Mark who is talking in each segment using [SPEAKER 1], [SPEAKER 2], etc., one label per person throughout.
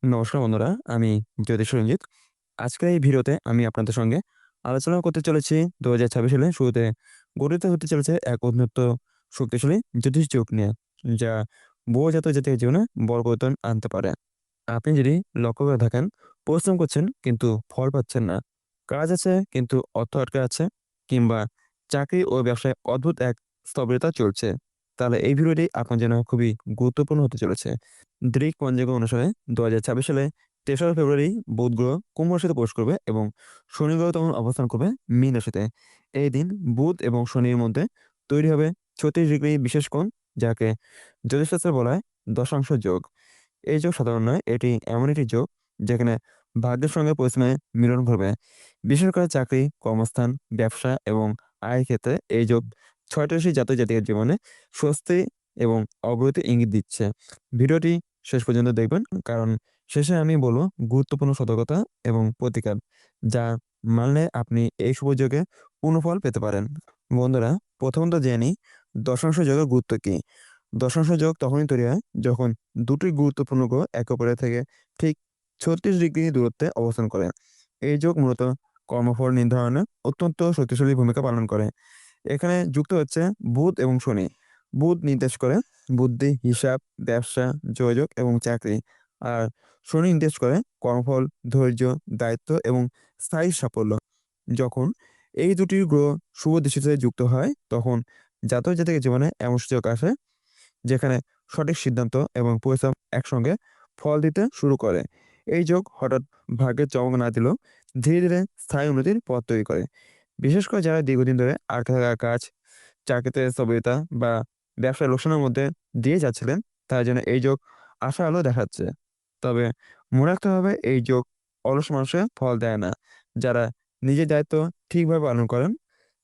[SPEAKER 1] নমস্কার বন্ধুরা, আমি জ্যোতিষ রঞ্জিত। আজকের এই ভিডিওতে আমি আপনাদের সঙ্গে আলোচনা করতে চলেছি ২০২৬ সালের শুরুতে গঠিত হতে চলেছে এক অত্যন্ত শক্তিশালী জ্যোতিষ যুগ নিয়ে, যা বহু জাতক-জাতিকার জীবনে বড় পরিবর্তন আনতে পারে। আপনি যদি লক্ষ্য করে থাকেন, পরিশ্রম করছেন কিন্তু ফল পাচ্ছেন না, কাজ আছে কিন্তু অর্থ আটকে আছে, কিংবা চাকরি ও ব্যবসায় অদ্ভুত এক স্থবিরতা চলছে, তাহলে এই ভিডিওটি আপনার জন্য খুবই গুরুত্বপূর্ণ হতে চলেছে। গ্রিক পঞ্জিকা অনুসারে ২০২৬ সালে ৩রা ফেব্রুয়ারি বুধ গ্রহ কুম্ভ রাশিতে প্রবেশ করবে এবং শনি গ্রহ তখন অবস্থান করবে মীন রাশিতে। এই দিন বুধ এবং শনির মধ্যে তৈরি হবে ৩৬ ডিগ্রি বিশেষ কোণ, যাকে জ্যোতিষশাস্ত্রে বলা হয় দশাংশ যোগ। এই যোগ সাধারণ নয়, এটি এমন একটি যোগ যেখানে ভাগ্যের সঙ্গে পরিশ্রমের মিলন ঘটবে। বিশেষ করে চাকরি, কর্মস্থান, ব্যবসা এবং আয়ের ক্ষেত্রে এই যোগ ৬টা রাশির জাতক-জাতিকার জীবনে স্বস্তি এবং অগ্রগতির ইঙ্গিত দিচ্ছে। ভিডিওটি শেষ পর্যন্ত দেখবেন, কারণ শেষে আমি বলব গুরুত্বপূর্ণ সতর্কতা এবং প্রতিকার, যা মানলে আপনি এই শুভ যোগে পূর্ণ ফল পেতে পারেন। বন্ধুরা, প্রথমত জেনে নিই দশাংশ যোগের গুরুত্ব কী? দশাংশ যোগ তখনই তৈরি হয় যখন দুটি গুরুত্বপূর্ণ গ্রহ একে অপরের থেকে ঠিক ৩৬ ডিগ্রি দূরত্বে অবস্থান করে। এই যোগ মূলত কর্মফল নির্ধারণে অত্যন্ত শক্তিশালী ভূমিকা পালন করে। এখানে যুক্ত হচ্ছে বুধ এবং শনি। বুধ নির্দেশ করে বুদ্ধি, হিসাব, ব্যবসা, যোগাযোগ এবং চাকরি। আর শনি নির্দেশ করে কর্মফল, ধৈর্য, দায়িত্ব এবং স্থায়ী সাফল্য। যখন এই দুটি গ্রহ শুভ দৃষ্টিতে যুক্ত হয়, তখন জাতক জাতিকের জীবনে এমন সুযোগ আসে যেখানে সঠিক সিদ্ধান্ত এবং পরিশ্রম একসঙ্গে ফল দিতে শুরু করে। এই যোগ হঠাৎ ভাগ্যের চমক না দিলেও ধীরে ধীরে স্থায়ী উন্নতির পথ তৈরি করে। বিশেষ করে যারা দীর্ঘদিন ধরে আটকে থাকা কাজ, চাকরিতে স্থবিরতা বা ব্যবসায় লোকসানের মধ্যে দিয়ে যাচ্ছিলেন, তার জন্য এই যোগ আশা আলো দেখাচ্ছে। তবে মনে রাখতে হবে, এই যোগ অলস মানুষের ফল দেয় না। যারা নিজের দায়িত্ব ঠিকভাবে পালন করেন,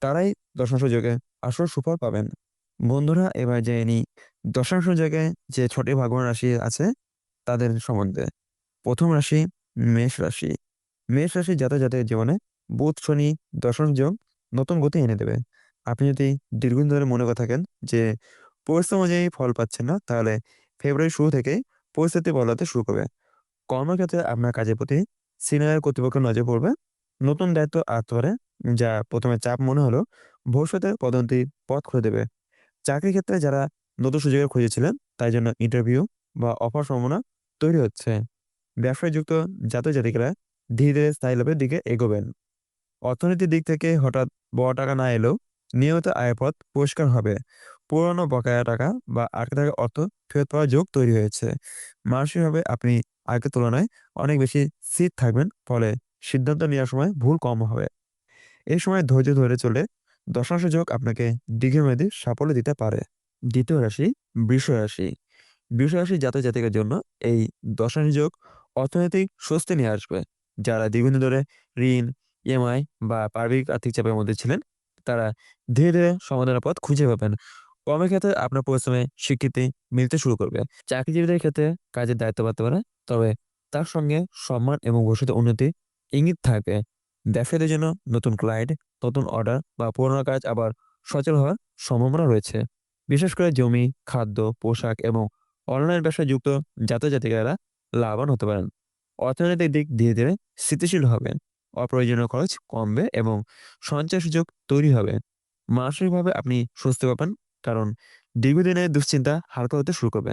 [SPEAKER 1] তারাই দশাংশ যোগে আসল সুফল পাবেন। বন্ধুরা, এবার জেনে নিই দশাংশ যোগে যে ৬টি ভাগ্যবান রাশি আছে তাদের সম্বন্ধে। ১ম রাশি মেষ রাশি। মেষ রাশির জাতক-জাতিকার জীবনে বুধ, শনি দশম যোগ নতুন গতি এনে দেবে। আপনি যদি দীর্ঘদিন ধরে মনে করে থাকেন যে পরিশ্রম অনুযায়ী ফল পাচ্ছেন না, তাহলে ফেব্রুয়ারির শুরু থেকেই পরিস্থিতি বদলাতে শুরু করবে। কর্মক্ষেত্রে আপনার কাজের প্রতি সিনিয়র কর্তৃপক্ষের নজর পড়বে। নতুন দায়িত্ব আসতে পারে, যা ১ম এ চাপ মনে হলেও ভবিষ্যতে পদোন্নতির পথ খুলে দেবে। চাকরির ক্ষেত্রে যারা নতুন সুযোগের খুঁজেছিলেন, তাই জন্য ইন্টারভিউ বা অফার সম্ভাবনা তৈরি হচ্ছে। ব্যবসায় যুক্ত জাতক-জাতিকারা ধীরে ধীরে স্থায়ী লাভের দিকে এগোবেন। অর্থনীতির দিক থেকে হঠাৎ বড় টাকা না এলেও নিয়মিত আয়ের পথ পরিষ্কার হবে। পুরনো বকেয়া টাকা বা আটকে থাকা অর্থ ফেরত পাওয়ার যোগ তৈরি হয়েছে। মানসিকভাবে আপনি আগের তুলনায় অনেক বেশি স্থির থাকবেন, ফলে সিদ্ধান্ত নেওয়ার সময় ভুল কম হবে। এই সময় ধৈর্য ধরে চলে দশাংশ যোগ আপনাকে দীর্ঘমেয়াদী সাফল্য দিতে পারে। দ্বিতীয় রাশি বৃষ রাশি। বৃষ রাশির জাতক-জাতিকার জন্য এই দশাংশ যোগ অর্থনৈতিক স্বস্তি নিয়ে আসবে। যারা দীর্ঘদিন ধরে ঋণ, ইএমআই বা পারিবারিক আর্থিক চাপের মধ্যে ছিলেন, তারা ধীরে ধীরে সমাধানের পথ খুঁজে পাবেন। কর্মক্ষেত্রে আপনার পরিশ্রমে স্বীকৃতি মিলতে শুরু করবে। চাকরিজীবীদের ক্ষেত্রে কাজের দায়িত্ব বাড়তে পারে, তবে তার সঙ্গে সম্মান এবং ভবিষ্যতে উন্নতি ইঙ্গিত থাকবে। ব্যবসায়ীদের জন্য নতুন ক্লায়েন্ট, নতুন অর্ডার বা পুরোনো কাজ আবার সচল হওয়ার সম্ভাবনা রয়েছে। বিশেষ করে জমি, খাদ্য, পোশাক এবং অনলাইন ব্যবসায় যুক্ত জাতক-জাতিকারা লাভবান হতে পারেন। অর্থনৈতিক দিক ধীরে ধীরে স্থিতিশীল হবে। অপ্রয়োজনীয় খরচ কমবে এবং সঞ্চয়ের সুযোগ তৈরি হবে। মানসিকভাবে আপনি স্বস্তি পাবেন, কারণ দীর্ঘদিনের দুশ্চিন্তা হালকা হতে শুরু করবে।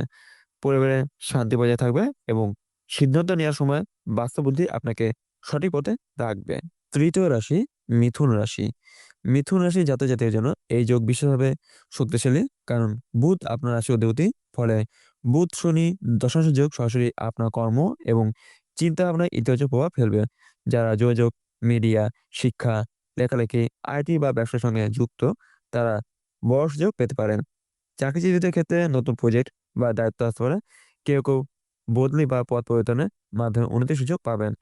[SPEAKER 1] পরিবারে শান্তি বজায় থাকবে এবং সিদ্ধান্ত নেওয়ার সময় বাস্তব বুদ্ধি আপনাকে সঠিক পথে রাখবে। তৃতীয় রাশি মিথুন রাশি। মিথুন রাশির জাতক-জাতিকার জন্য এই যোগ বিশেষভাবে শক্তিশালী, কারণ বুধ আপনার রাশির অধিপতি। ফলে বুধ শনি দশাংশ যোগ সরাসরি আপনার কর্ম এবং চিন্তা ভাবনায় ইতিবাচক প্রভাব ফেলবে। যারা যোগাযোগ, মিডিয়া, শিক্ষা, লেখালেখি, আইটি বা ব্যবসার সঙ্গে যুক্ত, তারা বড় সুযোগ পেতে পারেন। চাকরিজীবীদের ক্ষেত্রে নতুন প্রজেক্ট বা দায়িত্ব আসতে পারে। কেউ বদলি বা পদ পরিবর্তনের মাধ্যমে উন্নতির সুযোগ পাবেন।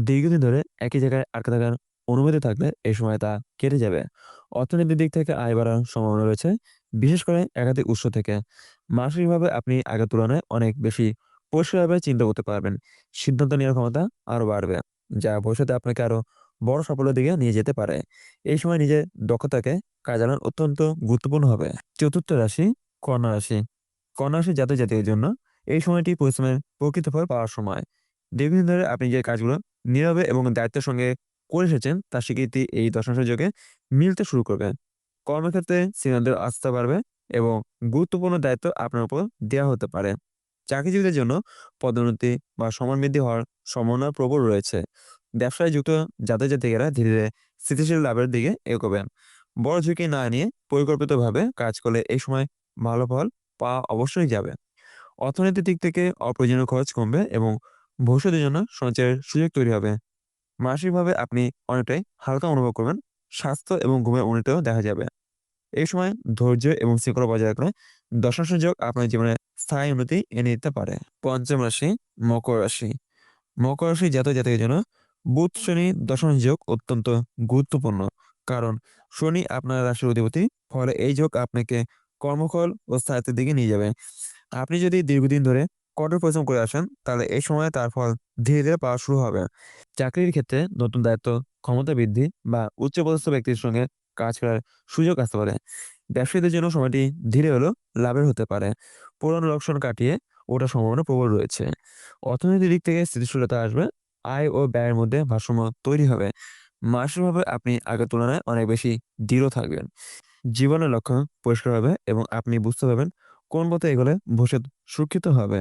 [SPEAKER 1] দীর্ঘদিন ধরে একই জায়গায় আটকে থাকার অনুভূতি থাকলে এই সময় তা কেটে যাবে। অর্থনৈতিক দিক থেকে আয় বাড়ার সম্ভাবনা রয়েছে, বিশেষ করে একাধিক উৎস থেকে। মানসিকভাবে আপনি আগের তুলনায় অনেক বেশি পরিষ্কারভাবে চিন্তা করতে পারবেন। সিদ্ধান্ত নেওয়ার ক্ষমতা আরো বাড়বে, যা ভবিষ্যতে আপনাকে আরো বড় সাফল্যের দিকে নিয়ে যেতে পারে। এই সময় নিজের দক্ষতাকে কাজে লাগানো অত্যন্ত গুরুত্বপূর্ণ হবে। চতুর্থ রাশি কন্যা রাশি। কন্যা রাশির জাতক-জাতিকার জন্য এই সময়টি পরিশ্রমের প্রকৃত ফল পাওয়ার সময়। দীর্ঘদিন ধরে আপনি যে কাজগুলো নীরবে এবং দায়িত্বের সঙ্গে করে এসেছেন তার স্বীকৃতি এই দশাংশ যোগে মিলতে শুরু করবে। কর্মক্ষেত্রে সিনিয়রদের আস্থা বাড়বে এবং গুরুত্বপূর্ণ দায়িত্ব আপনার উপর দেওয়া হতে পারে। চাকরিজীবীদের জন্য পদোন্নতি বা সম্মান বৃদ্ধি হওয়ার সম্ভাবনা প্রবল রয়েছে। ব্যবসায় যুক্ত জাতিরা ধীরে ধীরে স্থিতিশীল লাভের দিকে এগোবেন। বড় ঝুঁকি না নিয়ে পরিকল্পিতভাবে কাজ করলে এই সময় ভালো ফল পাওয়া অবশ্যই যাবে। অর্থনৈতিক দিক থেকে অপ্রয়োজনীয় খরচ কমবে এবং ভবিষ্যতের জন্য সঞ্চয়ের সুযোগ তৈরি হবে। মানসিকভাবে আপনি অনেকটাই হালকা অনুভব করবেন। স্বাস্থ্য এবং ঘুমের উন্নতিও দেখা যাবে। এই সময় ধৈর্য এবং শৃঙ্খলা বজায় রাখলে দশাংশ যোগ আপনার জীবনে স্থায়ী উন্নতি এনে দিতে পারে। পঞ্চম রাশি মকর রাশি। মকর রাশি জাতকের জন্য বুধ শনি দশাংশ যোগ অত্যন্ত গুরুত্বপূর্ণ। কারণ শনি আপনার রাশির অধিপতি। ফলে এই যোগ আপনাকে কর্মফল ও স্থায়িত্বের দিকে নিয়ে যাবে। আপনি যদি দীর্ঘদিন ধরে কঠোর পরিশ্রম করে আসেন তাহলে এই সময়ে তার ফল ধীরে ধীরে পাওয়া শুরু হবে। চাকরির ক্ষেত্রে নতুন দায়িত্ব, ক্ষমতা বৃদ্ধি বা উচ্চপদস্থ ব্যক্তির সঙ্গে কাজ করার সুযোগ আসতে পারে। ব্যবসায়ীদের জন্য সময়টি ধীরে হলেও লাভের হতে পারে। পুরনো লক্ষণ কাটিয়ে ওঠার সম্ভাবনা প্রবল রয়েছে। অর্থনৈতিক দিক থেকে স্থিতিশীলতা আসবে। আয় ও ব্যয়ের মধ্যে ভারসাম্য তৈরি হবে। মানসিকভাবে আপনি আগের তুলনায় অনেক বেশি দৃঢ় থাকবেন। জীবনের লক্ষ্য পরিষ্কার হবে এবং আপনি বুঝতে পারবেন কোন পথে এগোলে ভবিষ্যৎ সুরক্ষিত হবে।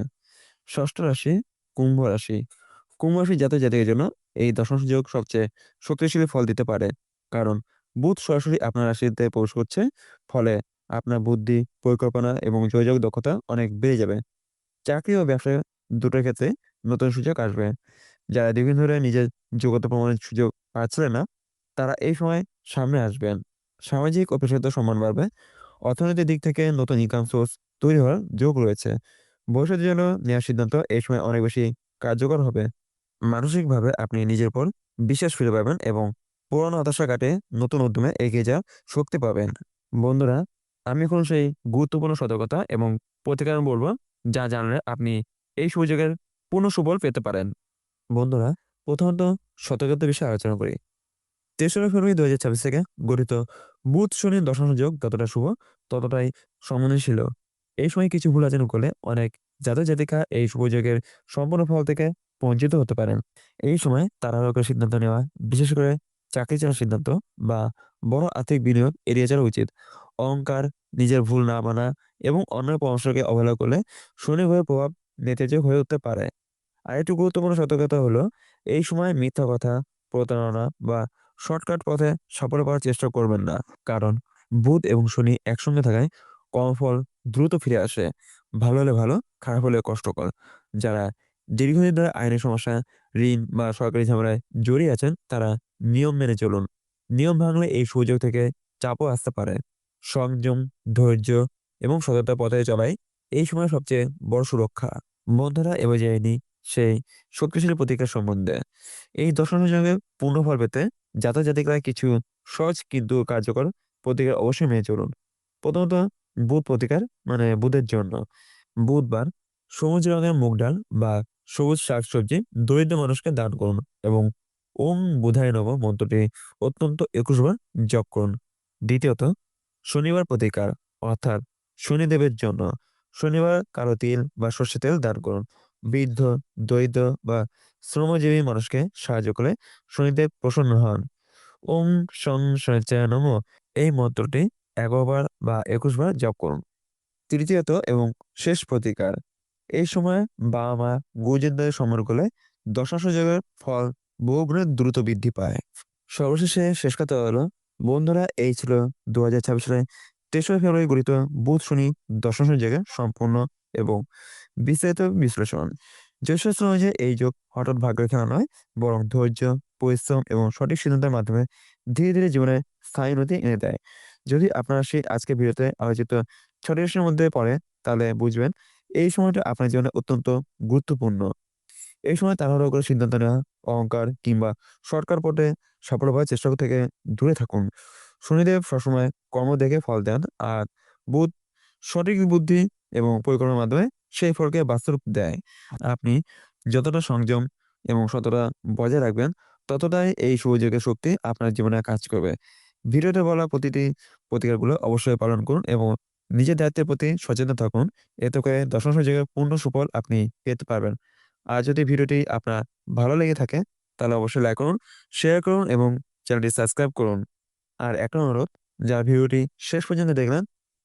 [SPEAKER 1] ষষ্ঠ রাশি কুম্ভ রাশি। কুম্ভ রাশি জাতকের জন্য এই দশম যোগ সবচেয়ে শক্তিশালী ফল দিতে পারে। কারণ বুধ সরাসরি আপনার রাশিতে প্রবেশ করছে। ফলে আপনার বুদ্ধি, পরিকল্পনা এবং যোগাযোগ দক্ষতা অনেক বেড়ে যাবে। চাকরি ও ব্যবসায় দুটোর ক্ষেত্রে নতুন সুযোগ আসবে। যারা দীর্ঘদিন ধরে নিজের যোগ্যতা প্রমাণের সুযোগ পাচ্ছিলেন না, তারা এই সময় সামনে আসবেন। সামাজিক ও পেশাগত সম্মান বাড়বে। অর্থনৈতিক দিক থেকে নতুন ইনকাম সোর্স তৈরি হওয়ার যোগ রয়েছে। ভবিষ্যতের জন্য নেওয়ার সিদ্ধান্ত এই সময় অনেক বেশি কার্যকর হবে। মানসিকভাবে আপনি নিজের উপর বিশ্বাস ফিরে পাবেন এবং পুরনো হতাশা কাটিয়ে নতুন উদ্যমে এগিয়ে যাওয়ার শক্তি পাবেন। বন্ধুরা, আমি এখন সেই গুরুত্বপূর্ণ সতর্কতা এবং প্রতিকার বলবো যা জানলে আপনি এই সুযোগের পূর্ণ সুফল পেতে পারেন। বন্ধুরা, প্রথমত সতর্কতার বিষয়ে আলোচনা করি। ৩রা ফেব্রুয়ারি ২০২৬ থেকে গঠিত বুধ শনির দশাংশ যোগ যতটা শুভ ততটাই সংবেদনশীল। এই সময় কিছু ভুল আচরণ করলে অনেক জাতক-জাতিকা এই শুভ যোগের সম্পূর্ণ ফল থেকে বঞ্চিত হতে পারেন। এই সময় তাড়াহুড়ো করে সিদ্ধান্ত নেওয়া, বিশেষ করে চাকরি ছাড়ার সিদ্ধান্ত বা বড় আর্থিক বিনিয়োগ এড়িয়ে চলা উচিত। অহংকার, নিজের ভুল না মানা এবং অন্যের পরামর্শকে অবহেলা করলে শনি গ্রহের প্রভাব নেতিবাচক হয়ে উঠতে পারে। আরেকটু গুরুত্বপূর্ণ সতর্কতা হলো এই সময় মিথ্যা কথা, প্রতারণা বা শর্টকাট পথে সফল পাওয়ার চেষ্টা করবেন না। কারণ বুধ এবং শনি একসঙ্গে থাকায় কর্মফল দ্রুত ফিরে আসে। ভালো হলে ভালো, খারাপ হলে কষ্টকর। যারা দীর্ঘদিন ধরে আইনি সমস্যা, ঋণ বা সরকারি ঝামেলায় জড়িয়ে আছেন তারা নিয়ম মেনে চলুন। নিয়ম ভাঙলে এই সুযোগ থেকে চাপও আসতে পারে। সংযম, ধৈর্য এবং সততার পথে চলাই এই সময় সবচেয়ে বড় সুরক্ষা। বন্ধুরা, এবার জেনে নিই সেই শক্তিশালী প্রতিকার সম্বন্ধে। এই দর্শনের সঙ্গে পূর্ণ ফল পেতে জাতক-জাতিকারা কিছু সহজ কিন্তু কার্যকর প্রতিকার অবশ্যই মেনে চলুন। প্রথমত বুধ প্রতিকার মানে বুধের জন্য। বুধবার সবুজ রঙের মুগ ডাল বা সবুজ শাকসবজি দরিদ্র মানুষকে দান করুন এবং ওম বুধায় নমঃ মন্ত্রটি অত্যন্ত ২১ বার জপ করুন। দ্বিতীয়ত শনিবার প্রতিকার অর্থাৎ শনিদেবের জন্য। শনিবার কালো তিল বা সর্ষের তেল দান করুন। বৃদ্ধ, দরিদ্র বা শ্রমজীবী মানুষকে সাহায্য করে শনিদেব প্রসন্ন হন। ওম শং শনিচ্চায় নমঃ এই মন্ত্রটি ১১ বার বা ২১ বার জপ করুন। তৃতীয়ত এবং শেষ প্রতিকার। এই সময় বাবা-মা, গুরুজনদের সম্মান করলে দশাংশ যোগের ফল বহুগুণে দ্রুত বৃদ্ধি পায়। সর্বশেষে শেষ কথা হলো, বন্ধুরা এই ছিল ২০২৬ সালে ৩রা ফেব্রুয়ারি গঠিত বুধ শনি দশাংশ যোগের সম্পূর্ণ এবং বিস্তারিত বিশ্লেষণ। জ্যোতিষশাস্ত্র অনুযায়ী এই যোগ হঠাৎ ভাগ্যের খেলা নয়, বরং ধৈর্য, পরিশ্রম এবং সঠিক সিদ্ধান্তের মাধ্যমে ধীরে ধীরে জীবনে স্থায়ী উন্নতি এনে দেয়। যদি আপনার সেই আজকের ভিডিওতে আলোচিত ৬টি রাশির মধ্যে পড়ে তাহলে বুঝবেন এই সময়টা আপনার জীবনে অত্যন্ত গুরুত্বপূর্ণ। এই সময় তাড়াহুড়ো করে সিদ্ধান্ত নেওয়া, অহংকার কিংবা শর্টকাট পথে সফল হওয়ার চেষ্টা থেকে দূরে থাকুন। শনিদেব সবসময় কর্ম দেখে ফল দেন, আর বুধ সঠিক বুদ্ধি এবং পরিকল্পনার মাধ্যমে সেই ফলকে বাস্তব রূপ দেয়। আপনি যতটা সংযম এবং সততা বজায় রাখবেন, ততটাই এই সুযোগের শক্তি আপনার জীবনে কাজ করবে। ভিডিওতে বলা প্রতিটি প্রতিকারগুলো অবশ্যই পালন করুন এবং নিজের দায়িত্বের প্রতি সচেতন থাকুন। এতে করে দশম সুযোগের পূর্ণ সুফল আপনি পেতে পারবেন। আর যদি ভিডিওটি আপনার ভালো লেগে থাকে তাহলে অবশ্যই লাইক করুন, শেয়ার করুন এবং চ্যানেলটি সাবস্ক্রাইব করুন। আর একটা অনুরোধ, যারা ভিডিওটি শেষ পর্যন্ত দেখলেন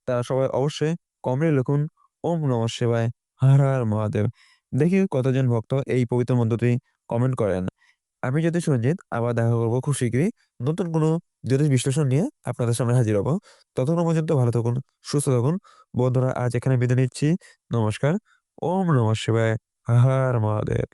[SPEAKER 1] তারা সবাই অবশ্যই কমেন্টে লিখুন ওম নমঃ শিবায়, হর হর মহাদেব। দেখি কতজন ভক্ত এই পবিত্র মন্ত্রটি কমেন্ট করেন। আমি জ্যোতিষ রঞ্জিত, আবার দেখা করবো খুব শীঘ্রই নতুন কোনো জ্যোতিষ বিশ্লেষণ নিয়ে আপনাদের সামনে হাজির হব। ততক্ষণ পর্যন্ত ভালো থাকুন, সুস্থ থাকুন। বন্ধুরা, আজ এখানে বিদায় নিচ্ছি। নমস্কার। ওম নমঃ শিবায়, হর হর মহাদেব।